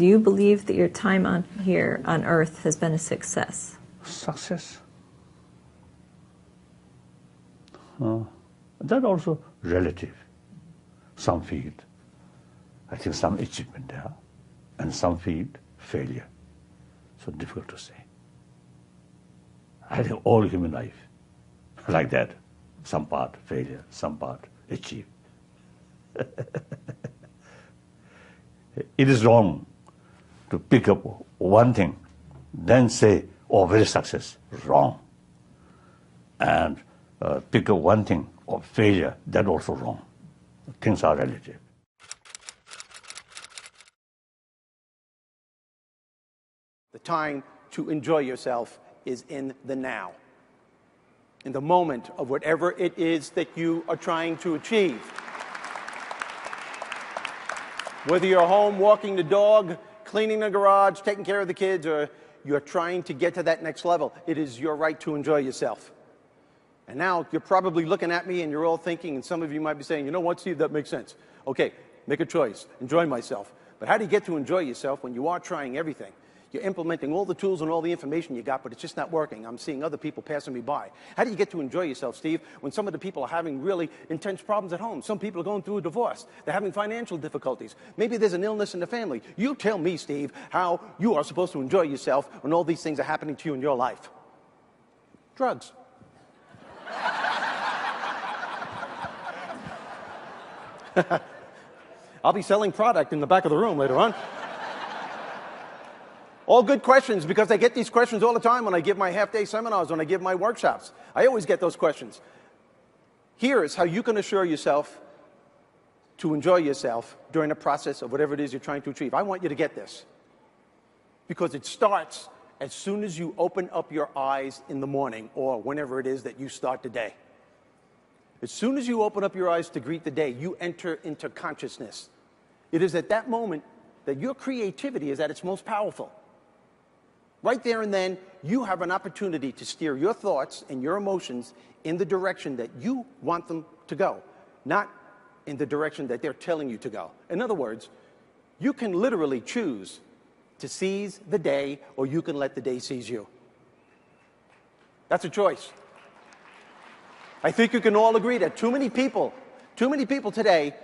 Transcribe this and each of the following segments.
Do you believe that your time on here on Earth has been a success? Success? That also relative. Some field, I think some achievement there, and some field, failure. So difficult to say. I think all human life, like that. Some part failure, some part achieve. It is wrong to pick up one thing, then say, oh, very success. Wrong. And pick up one thing, or failure, that also wrong. Things are relative. The time to enjoy yourself is in the now, in the moment of whatever it is that you are trying to achieve. Whether you're home walking the dog, cleaning the garage, taking care of the kids, or you're trying to get to that next level, it is your right to enjoy yourself. And now you're probably looking at me and you're all thinking, and some of you might be saying, you know what, Steve, that makes sense. Okay, make a choice, enjoy myself. But how do you get to enjoy yourself when you are trying everything? You're implementing all the tools and all the information you got, but it's just not working. I'm seeing other people passing me by. How do you get to enjoy yourself, Steve, when some of the people are having really intense problems at home? Some people are going through a divorce. They're having financial difficulties. Maybe there's an illness in the family. You tell me, Steve, how you are supposed to enjoy yourself when all these things are happening to you in your life. Drugs. I'll be selling product in the back of the room later on. All good questions, because I get these questions all the time when I give my half-day seminars, when I give my workshops. I always get those questions. Here is how you can assure yourself to enjoy yourself during the process of whatever it is you're trying to achieve. I want you to get this, because it starts as soon as you open up your eyes in the morning, or whenever it is that you start the day. As soon as you open up your eyes to greet the day, you enter into consciousness. It is at that moment that your creativity is at its most powerful. Right there and then, you have an opportunity to steer your thoughts and your emotions in the direction that you want them to go, not in the direction that they're telling you to go. In other words, you can literally choose to seize the day, or you can let the day seize you. That's a choice. I think you can all agree that too many people today,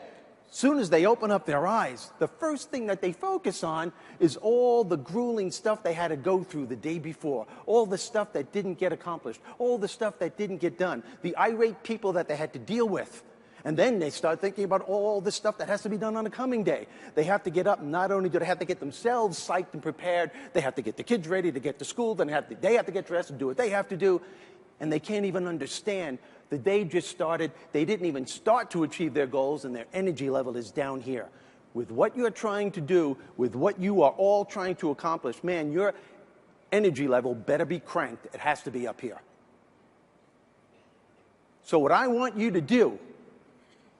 soon as they open up their eyes, the first thing that they focus on is all the grueling stuff they had to go through the day before, all the stuff that didn't get accomplished, all the stuff that didn't get done, the irate people that they had to deal with. And then they start thinking about all the stuff that has to be done on the coming day. They have to get up, and not only do they have to get themselves psyched and prepared, they have to get the kids ready to get to school, then they have to get dressed and do what they have to do, and they can't even understand the day just started. They didn't even start to achieve their goals, and their energy level is down here. With what you're trying to do, with what you are all trying to accomplish, man, your energy level better be cranked. It has to be up here. So what I want you to do,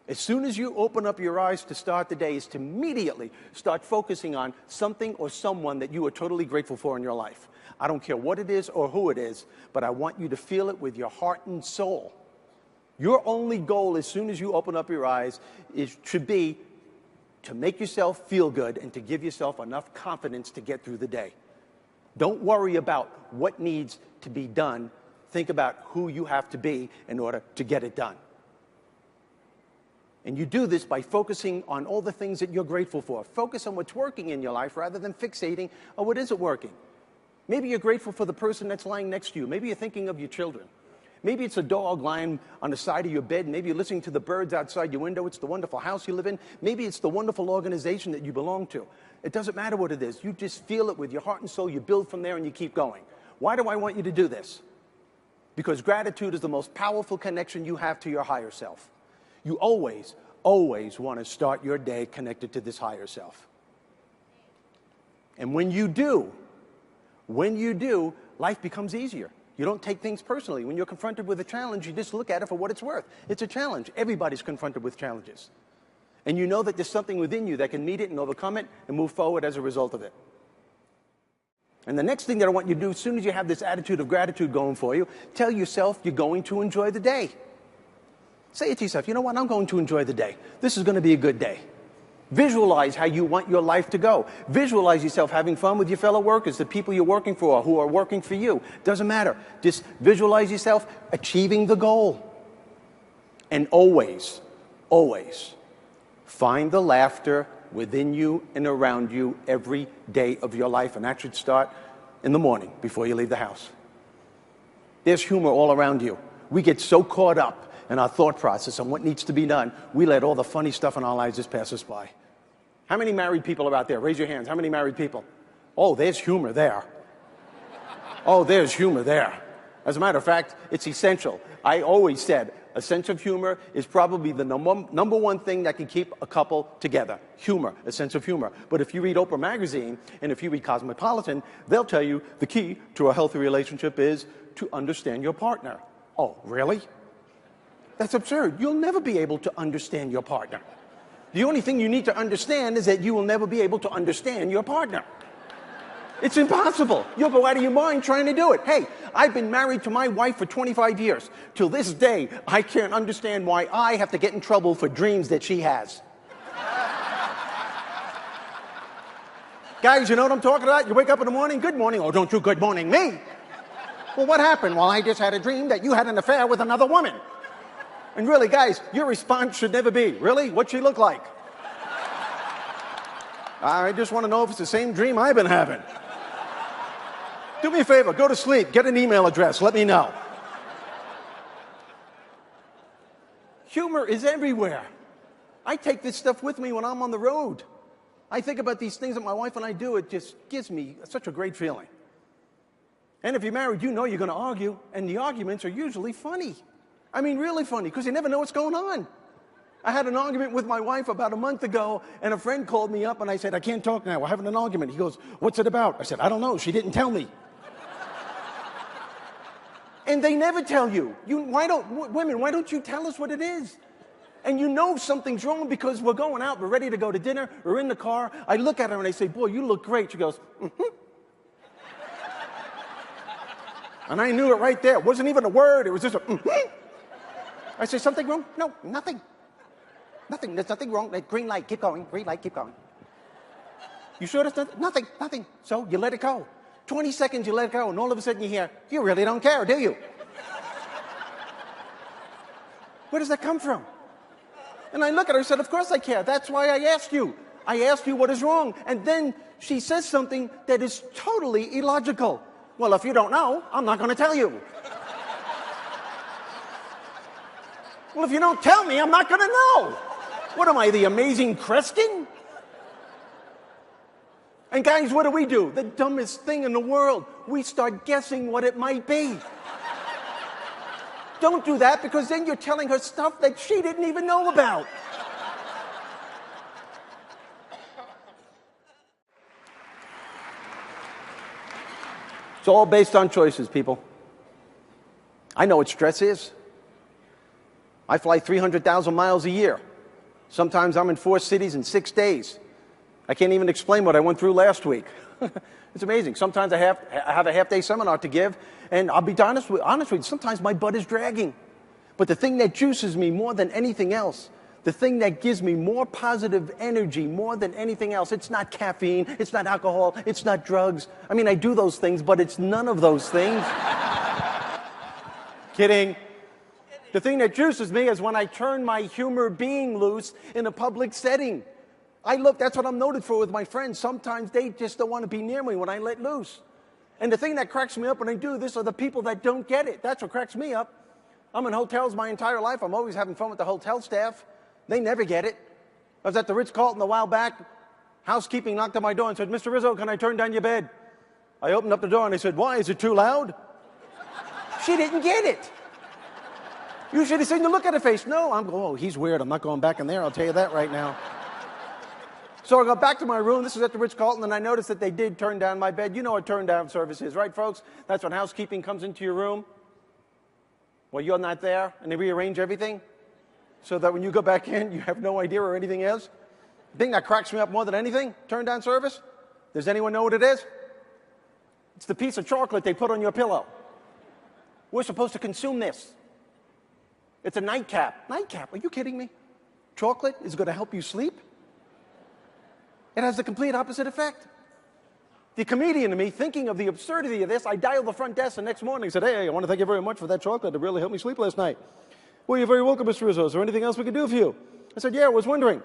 as soon as you open up your eyes to start the day, is to immediately start focusing on something or someone that you are totally grateful for in your life. I don't care what it is or who it is, but I want you to feel it with your heart and soul. Your only goal, as soon as you open up your eyes, should be to make yourself feel good and to give yourself enough confidence to get through the day. Don't worry about what needs to be done. Think about who you have to be in order to get it done. And you do this by focusing on all the things that you're grateful for. Focus on what's working in your life rather than fixating on what isn't working. Maybe you're grateful for the person that's lying next to you. Maybe you're thinking of your children. Maybe it's a dog lying on the side of your bed. Maybe you're listening to the birds outside your window. It's the wonderful house you live in. Maybe it's the wonderful organization that you belong to. It doesn't matter what it is. You just feel it with your heart and soul. You build from there and you keep going. Why do I want you to do this? Because gratitude is the most powerful connection you have to your higher self. You always, always want to start your day connected to this higher self. And when you do, life becomes easier. You don't take things personally. When you're confronted with a challenge, you just look at it for what it's worth. It's a challenge. Everybody's confronted with challenges. And you know that there's something within you that can meet it and overcome it and move forward as a result of it. And the next thing that I want you to do, as soon as you have this attitude of gratitude going for you, tell yourself you're going to enjoy the day. Say it to yourself, you know what, I'm going to enjoy the day. This is going to be a good day. Visualize how you want your life to go. Visualize yourself having fun with your fellow workers, the people you're working for, who are working for you. Doesn't matter. Just visualize yourself achieving the goal. And always, always find the laughter within you and around you every day of your life. And that should start in the morning before you leave the house. There's humor all around you. We get so caught up in our thought process on what needs to be done, we let all the funny stuff in our lives just pass us by. How many married people are out there? Raise your hands. How many married people? Oh, there's humor there. Oh, there's humor there. As a matter of fact, it's essential. I always said a sense of humor is probably the number one thing that can keep a couple together. Humor, a sense of humor. But if you read Oprah magazine and if you read Cosmopolitan, they'll tell you the key to a healthy relationship is to understand your partner. Oh, really? That's absurd. You'll never be able to understand your partner. The only thing you need to understand is that you will never be able to understand your partner. It's impossible. You'll go out of your mind trying to do it. Hey, I've been married to my wife for 25 years. Till this day, I can't understand why I have to get in trouble for dreams that she has. Guys, you know what I'm talking about? You wake up in the morning, good morning. Oh, don't you good morning me. Well, what happened? Well, I just had a dream that you had an affair with another woman. And really, guys, your response should never be, really? What'd she look like? I just want to know if it's the same dream I've been having. Do me a favor, go to sleep, get an email address, let me know. Humor is everywhere. I take this stuff with me when I'm on the road. I think about these things that my wife and I do, it just gives me such a great feeling. And if you're married, you know you're going to argue, and the arguments are usually funny. I mean, really funny, because you never know what's going on. I had an argument with my wife about a month ago, and a friend called me up, and I said, I can't talk now. We're having an argument. He goes, what's it about? I said, I don't know. She didn't tell me. And they never tell you. Women, why don't you tell us what it is? And you know something's wrong because we're going out, we're ready to go to dinner, we're in the car. I look at her and I say, boy, you look great. She goes, mm-hmm. And I knew it right there. It wasn't even a word. It was just a mm-hmm. I say, something wrong? No, nothing. Nothing. There's nothing wrong. Green light, keep going. Green light, keep going. You sure there's nothing? Nothing, nothing. So you let it go. 20 seconds, you let it go, and all of a sudden you hear, you really don't care, do you? Where does that come from? And I look at her and said, of course I care. That's why I asked you. I asked you what is wrong. And then she says something that is totally illogical. Well, if you don't know, I'm not going to tell you. Well, if you don't tell me, I'm not going to know. What am I, the amazing Kreskin? And guys, what do? The dumbest thing in the world. We start guessing what it might be. Don't do that, because then you're telling her stuff that she didn't even know about. It's all based on choices, people. I know what stress is. I fly 300,000 miles a year. Sometimes I'm in 4 cities in 6 days. I can't even explain what I went through last week. It's amazing. Sometimes I have a half-day seminar to give, and I'll be honest with you, sometimes my butt is dragging. But the thing that juices me more than anything else, the thing that gives me more positive energy more than anything else, it's not caffeine, it's not alcohol, it's not drugs. I mean, I do those things, but it's none of those things. Kidding. The thing that juices me is when I turn my humor being loose in a public setting. That's what I'm noted for with my friends. Sometimes they just don't want to be near me when I let loose. And the thing that cracks me up when I do this are the people that don't get it. That's what cracks me up. I'm in hotels my entire life. I'm always having fun with the hotel staff. They never get it. I was at the Ritz-Carlton a while back. Housekeeping knocked on my door and said, Mr. Rizzo, can I turn down your bed? I opened up the door and I said, why? Is it too loud? She didn't get it. You should have seen the look at her face. No, I'm going, oh, he's weird. I'm not going back in there. I'll tell you that right now. So I got back to my room. This was at the Ritz-Carlton, and I noticed that they did turn down my bed. You know what turn down service is, right, folks? That's when housekeeping comes into your room. Well, you're not there, and they rearrange everything so that when you go back in, you have no idea or anything else. The thing that cracks me up more than anything, turn down service, does anyone know what it is? It's the piece of chocolate they put on your pillow. We're supposed to consume this. It's a nightcap. Nightcap? Are you kidding me? Chocolate is going to help you sleep? It has the complete opposite effect. The comedian in me, thinking of the absurdity of this, I dialed the front desk the next morning and said, hey, I want to thank you very much for that chocolate. It really helped me sleep last night. Well, you're very welcome, Mr. Rizzo. Is there anything else we can do for you? I said, yeah, I was wondering.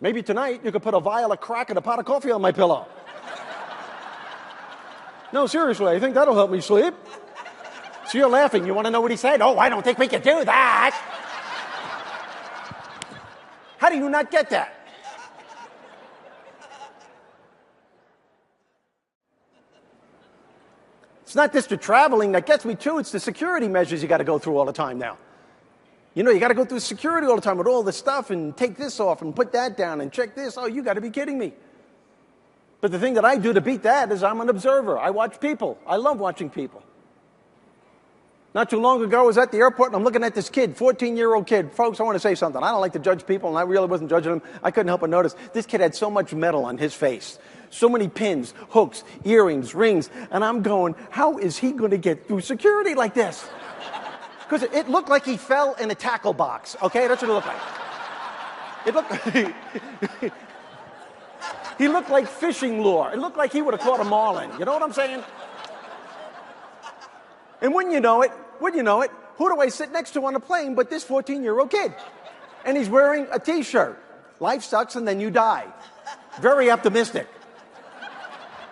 Maybe tonight you could put a vial of crack and a pot of coffee on my pillow. No, seriously, I think that'll help me sleep. So you're laughing. You want to know what he said? Oh, I don't think we could do that. How do you not get that? It's not just the traveling that gets me too. It's the security measures you got to go through all the time now. You know, you got to go through security all the time with all this stuff and take this off and put that down and check this. Oh, you got to be kidding me. But the thing that I do to beat that is I'm an observer. I watch people. I love watching people. Not too long ago, I was at the airport and I'm looking at this kid, 14-year-old kid. Folks, I want to say something. I don't like to judge people, and I really wasn't judging him. I couldn't help but notice this kid had so much metal on his face. So many pins, hooks, earrings, rings. And I'm going, how is he going to get through security like this? Because it looked like he fell in a tackle box. Okay, that's what it looked like. It looked he looked like fishing lure. It looked like he would have caught a marlin. You know what I'm saying? And wouldn't you know it, who do I sit next to on a plane but this 14-year-old kid? And he's wearing a T-shirt. Life sucks and then you die. Very optimistic.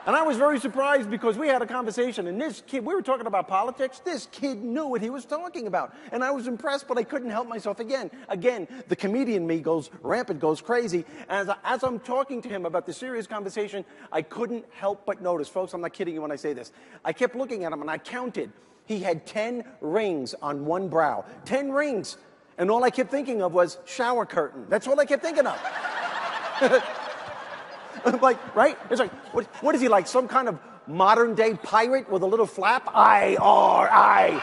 And I was very surprised because we had a conversation, and this kid, we were talking about politics, this kid knew what he was talking about. And I was impressed, but I couldn't help myself again. Again, the comedian me goes rampant, goes crazy. And as I'm talking to him about the serious conversation, I couldn't help but notice, folks, I'm not kidding you when I say this. I kept looking at him and I counted. He had 10 rings on one brow. 10 rings. And all I kept thinking of was shower curtain. That's all I kept thinking of. Like, right? It's like, what is he, like some kind of modern-day pirate with a little flap? I.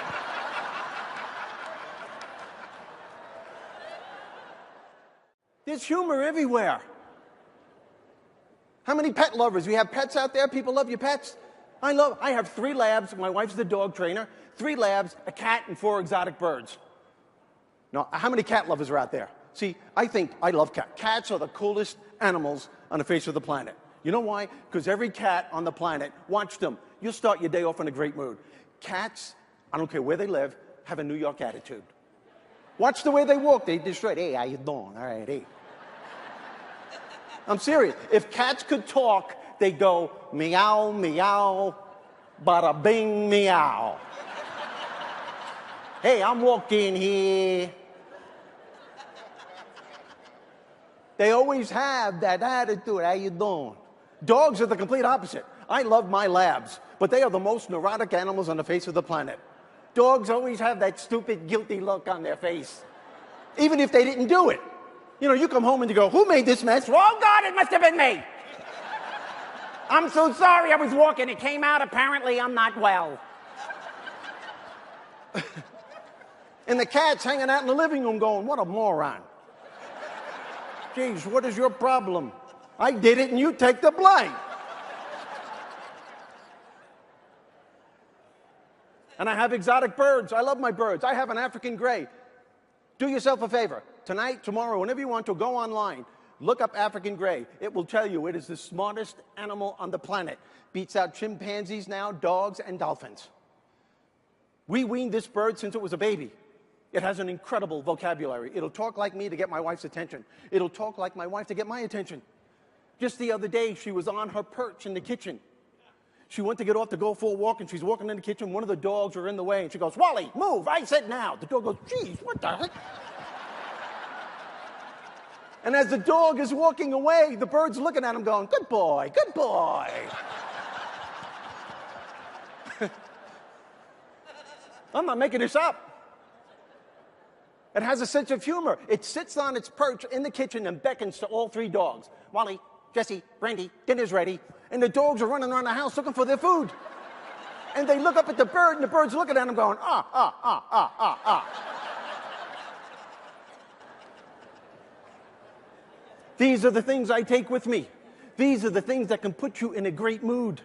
There's humor everywhere. How many pet lovers? You have pets out there? People love your pets? I have 3 labs. My wife's the dog trainer. 3 labs, a cat, and 4 exotic birds. Now, how many cat lovers are out there? See, I love cats. Cats are the coolest animals on the face of the planet. You know why? Because every cat on the planet, watch them. You'll start your day off in a great mood. Cats, I don't care where they live, have a New York attitude. Watch the way they walk. They destroy. Hey, how you doing? All right, hey. I'm serious. If cats could talk, they'd go meow, meow, bada bing, meow. Hey, I'm walking here. They always have that attitude. How you doing? Dogs are the complete opposite. I love my labs, but they are the most neurotic animals on the face of the planet. Dogs always have that stupid, guilty look on their face, even if they didn't do it. You know, you come home and you go, who made this mess? Oh, God, it must have been me. I'm so sorry, I was walking. It came out. Apparently, I'm not well. And the cat's hanging out in the living room going, what a moron. Geez, what is your problem? I did it and you take the blame. And I have exotic birds. I love my birds. I have an African gray. Do yourself a favor. Tonight, tomorrow, whenever you want to, go online. Look up African gray. It will tell you it is the smartest animal on the planet. Beats out chimpanzees now, dogs, and dolphins. We weaned this bird since it was a baby. It has an incredible vocabulary. It'll talk like me to get my wife's attention. It'll talk like my wife to get my attention. Just the other day, she was on her perch in the kitchen. She went to get off to go for a walk, and she's walking in the kitchen. One of the dogs are in the way, and she goes, Wally, move. I said now. The dog goes, geez, what the heck? And as the dog is walking away, the bird's looking at him going, good boy, good boy. I'm not making this up. It has a sense of humor. It sits on its perch in the kitchen and beckons to all 3 dogs. Wally, Jesse, Randy, dinner's ready. And the dogs are running around the house looking for their food. And they look up at the bird, and the bird's looking at them going, ah, ah, ah, ah, ah, ah. These are the things I take with me. These are the things that can put you in a great mood.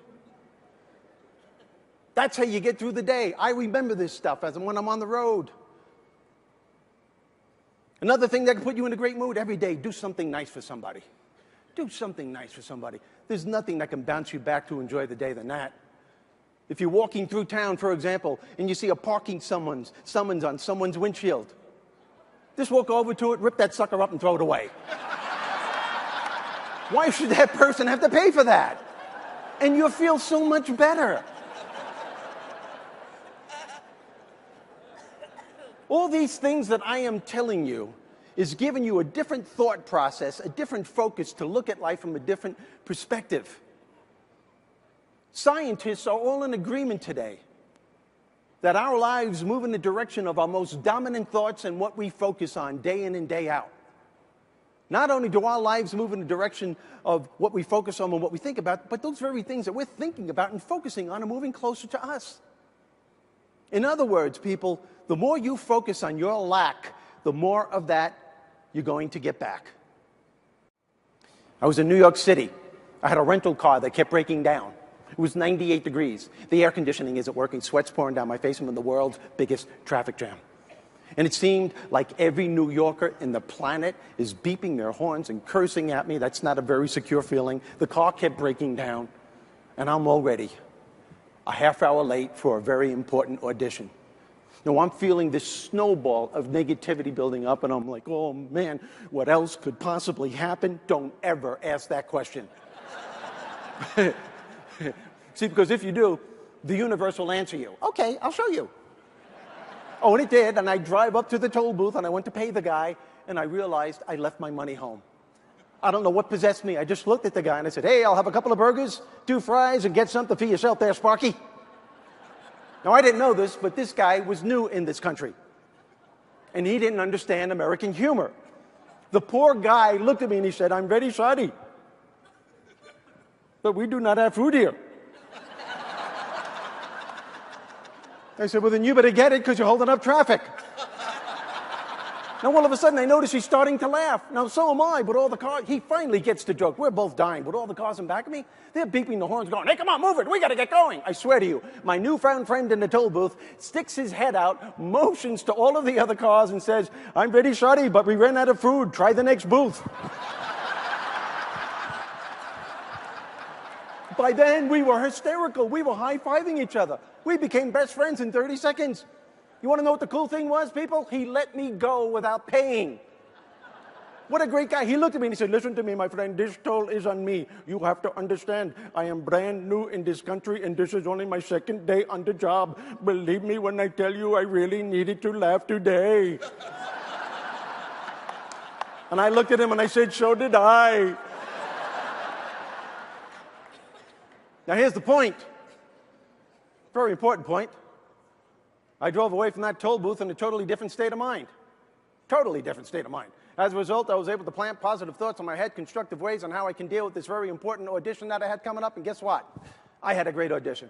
That's how you get through the day. I remember this stuff when I'm on the road. Another thing that can put you in a great mood every day, do something nice for somebody. Do something nice for somebody. There's nothing that can bounce you back to enjoy the day than that. If you're walking through town, for example, and you see a parking summons on someone's windshield, just walk over to it, rip that sucker up, and throw it away. Why should that person have to pay for that? And you'll feel so much better. All these things that I am telling you is giving you a different thought process, a different focus to look at life from a different perspective. Scientists are all in agreement today that our lives move in the direction of our most dominant thoughts and what we focus on day in and day out. Not only do our lives move in the direction of what we focus on and what we think about, but those very things that we're thinking about and focusing on are moving closer to us. In other words, people, the more you focus on your lack, the more of that you're going to get back. I was in New York City. I had a rental car that kept breaking down. It was 98 degrees. The air conditioning isn't working. Sweat's pouring down my face. I'm in the world's biggest traffic jam. And it seemed like every New Yorker in the planet is beeping their horns and cursing at me. That's not a very secure feeling. The car kept breaking down, and I'm already a half hour late for a very important audition. Now, I'm feeling this snowball of negativity building up, and I'm like, oh, man, what else could possibly happen? Don't ever ask that question. See, because if you do, the universe will answer you. Okay, I'll show you. Oh, and it did, and I drive up to the toll booth, and I went to pay the guy, and I realized I left my money home. I don't know what possessed me. I just looked at the guy, and I said, hey, I'll have a couple of burgers, 2 fries, and get something for yourself there, Sparky. Now, I didn't know this, but this guy was new in this country, and he didn't understand American humor. The poor guy looked at me, and he said, I'm very sorry, but we do not have food here. I said, well, then you better get it because you're holding up traffic. Now, all of a sudden, I notice he's starting to laugh. Now, so am I, but all the cars, he finally gets the joke. We're both dying, but all the cars in back of me, they're beeping the horns going, hey, come on, move it. We got to get going. I swear to you, my newfound friend in the toll booth sticks his head out, motions to all of the other cars and says, I'm very sorry, but we ran out of food. Try the next booth. By then, we were hysterical. We were high-fiving each other. We became best friends in 30 seconds. You want to know what the cool thing was, people? He let me go without paying. What a great guy. He looked at me and he said, listen to me, my friend, this toll is on me. You have to understand, I am brand new in this country and this is only my 2nd day on the job. Believe me when I tell you I really needed to laugh today. And I looked at him and I said, so did I. Now here's the point. Very important point. I drove away from that toll booth in a totally different state of mind. Totally different state of mind. As a result, I was able to plant positive thoughts in my head, constructive ways on how I can deal with this very important audition that I had coming up. And guess what? I had a great audition.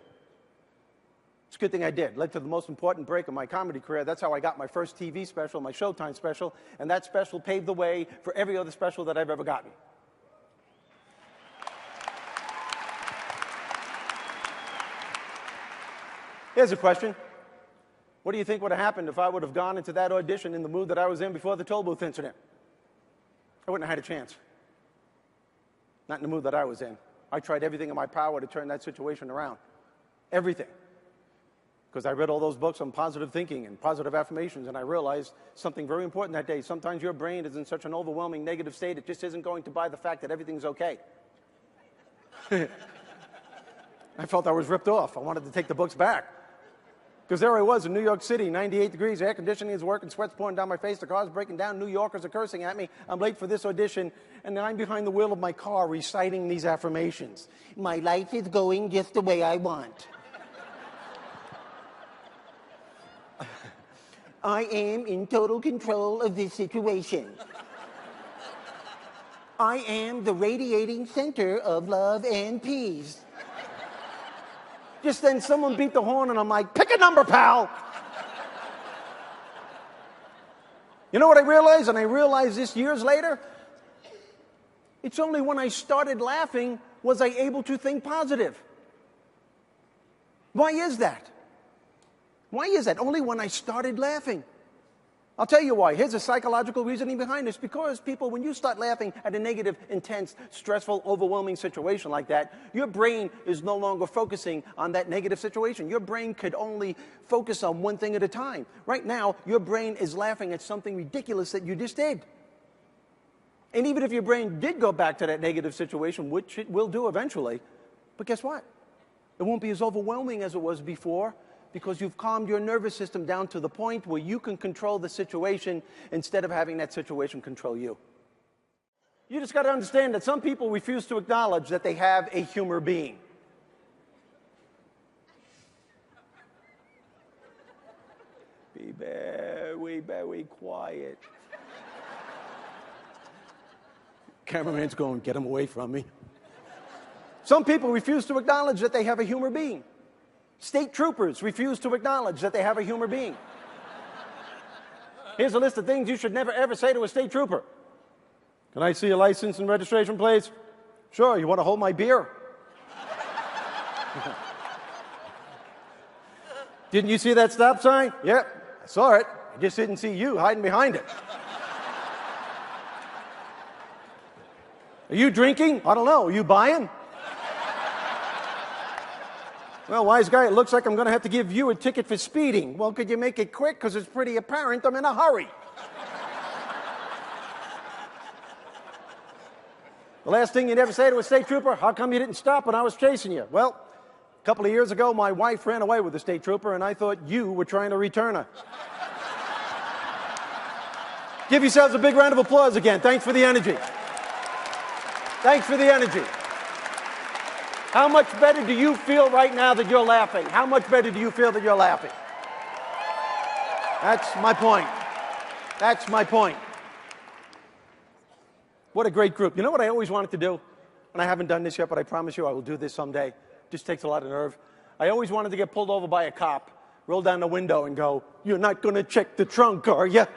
It's a good thing I did. Led to the most important break of my comedy career. That's how I got my first TV special, my Showtime special. And that special paved the way for every other special that I've ever gotten. Here's a question. What do you think would have happened if I would have gone into that audition in the mood that I was in before the toll booth incident? I wouldn't have had a chance. Not in the mood that I was in. I tried everything in my power to turn that situation around. Everything. Because I read all those books on positive thinking and positive affirmations, and I realized something very important that day. Sometimes your brain is in such an overwhelming negative state, it just isn't going to buy the fact that everything's okay. I felt I was ripped off. I wanted to take the books back. Because there I was in New York City, 98 degrees, air conditioning is working, sweat's pouring down my face, the car's breaking down, New Yorkers are cursing at me, I'm late for this audition, and then I'm behind the wheel of my car reciting these affirmations. My life is going just the way I want. I am in total control of this situation. I am the radiating center of love and peace. Just then someone beat the horn and I'm like, pick a number, pal. You know what I realized? And I realized this years later. It's only when I started laughing was I able to think positive. Why is that? Why is that? Only when I started laughing. I'll tell you why. Here's a psychological reasoning behind this. Because people, when you start laughing at a negative, intense, stressful, overwhelming situation like that, your brain is no longer focusing on that negative situation. Your brain could only focus on one thing at a time. Right now, your brain is laughing at something ridiculous that you just did. And even if your brain did go back to that negative situation, which it will do eventually, but guess what? It won't be as overwhelming as it was before, because you've calmed your nervous system down to the point where you can control the situation instead of having that situation control you. You just got to understand that some people refuse to acknowledge that they have a humor being. Be very, very quiet. Cameraman's going, get him away from me. Some people refuse to acknowledge that they have a humor being. State troopers refuse to acknowledge that they have a humor being. Here's a list of things you should never ever say to a state trooper. Can I see your license and registration, please? Sure, you want to hold my beer? Didn't you see that stop sign? Yep, I saw it. I just didn't see you hiding behind it. Are you drinking? I don't know. Are you buying? Well, wise guy, it looks like I'm going to have to give you a ticket for speeding. Well, could you make it quick? Because it's pretty apparent I'm in a hurry. The last thing you'd ever say to a state trooper, how come you didn't stop when I was chasing you? Well, a couple of years ago, my wife ran away with a state trooper, and I thought you were trying to return her. Give yourselves a big round of applause again. Thanks for the energy. Thanks for the energy. How much better do you feel right now that you're laughing? How much better do you feel that you're laughing? That's my point. That's my point. What a great group. You know what I always wanted to do? And I haven't done this yet, but I promise you I will do this someday. Just takes a lot of nerve. I always wanted to get pulled over by a cop, roll down the window and go, "You're not going to check the trunk, are you?"